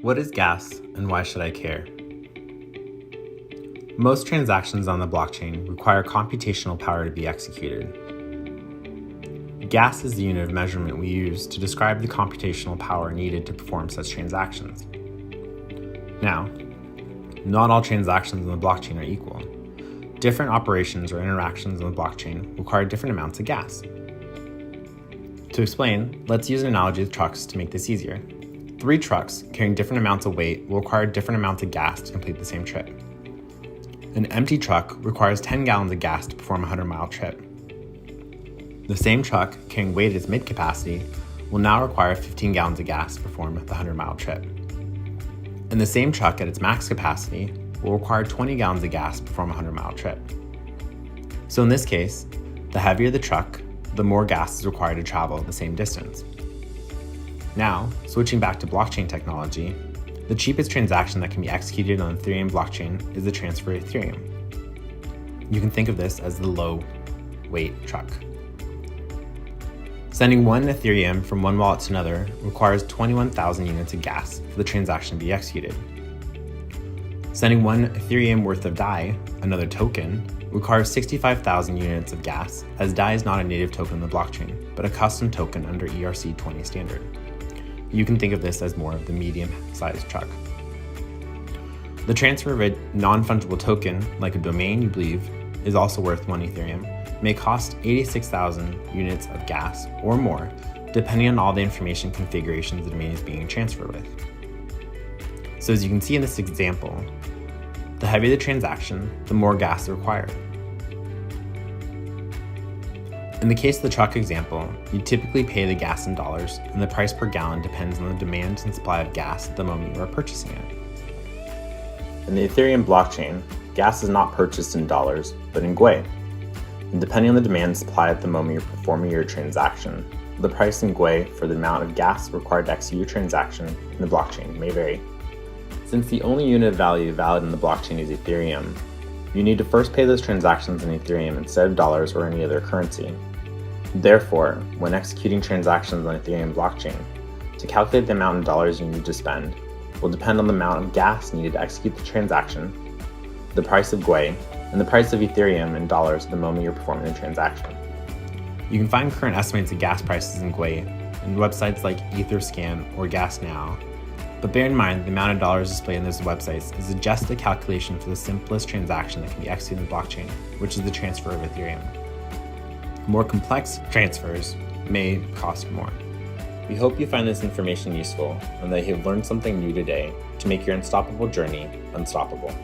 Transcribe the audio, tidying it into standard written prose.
What is gas and why should I care? Most transactions on the blockchain require computational power to be executed. Gas is the unit of measurement we use to describe the computational power needed to perform such transactions. Now, not all transactions on the blockchain are equal. Different operations or interactions on the blockchain require different amounts of gas. To explain, let's use an analogy with trucks to make this easier. 3 trucks carrying different amounts of weight will require different amounts of gas to complete the same trip. An empty truck requires 10 gallons of gas to perform a 100-mile trip. The same truck carrying weight at its mid-capacity will now require 15 gallons of gas to perform the 100-mile trip. And the same truck at its max capacity will require 20 gallons of gas to perform a 100-mile trip. So in this case, the heavier the truck, the more gas is required to travel the same distance. Now, switching back to blockchain technology, the cheapest transaction that can be executed on the Ethereum blockchain is the transfer of Ethereum. You can think of this as the low-weight truck. Sending one Ethereum from one wallet to another requires 21,000 units of gas for the transaction to be executed. Sending one Ethereum worth of DAI, another token, requires 65,000 units of gas, as DAI is not a native token on the blockchain, but a custom token under ERC20 standard. You can think of this as more of the medium-sized truck. The transfer of a non-fungible token, like a domain you believe, is also worth 1 Ethereum, may cost 86,000 units of gas or more, depending on all the information configurations the domain is being transferred with. So as you can see in this example, the heavier the transaction, the more gas is required. In the case of the truck example, you typically pay the gas in dollars, and the price per gallon depends on the demand and supply of gas at the moment you are purchasing it. In the Ethereum blockchain, gas is not purchased in dollars, but in Gwei. And depending on the demand and supply at the moment you're performing your transaction, the price in Gwei for the amount of gas required to execute your transaction in the blockchain may vary. Since the only unit of value valid in the blockchain is Ethereum, you need to first pay those transactions in Ethereum instead of dollars or any other currency. Therefore, when executing transactions on Ethereum blockchain, to calculate the amount in dollars you need to spend will depend on the amount of gas needed to execute the transaction, the price of Gwei, and the price of Ethereum in dollars at the moment you're performing the transaction. You can find current estimates of gas prices in Gwei in websites like Etherscan or GasNow, but bear in mind the amount of dollars displayed in those websites is just a calculation for the simplest transaction that can be executed in the blockchain, which is the transfer of Ethereum. More complex transfers may cost more. We hope you find this information useful and that you have learned something new today to make your unstoppable journey unstoppable.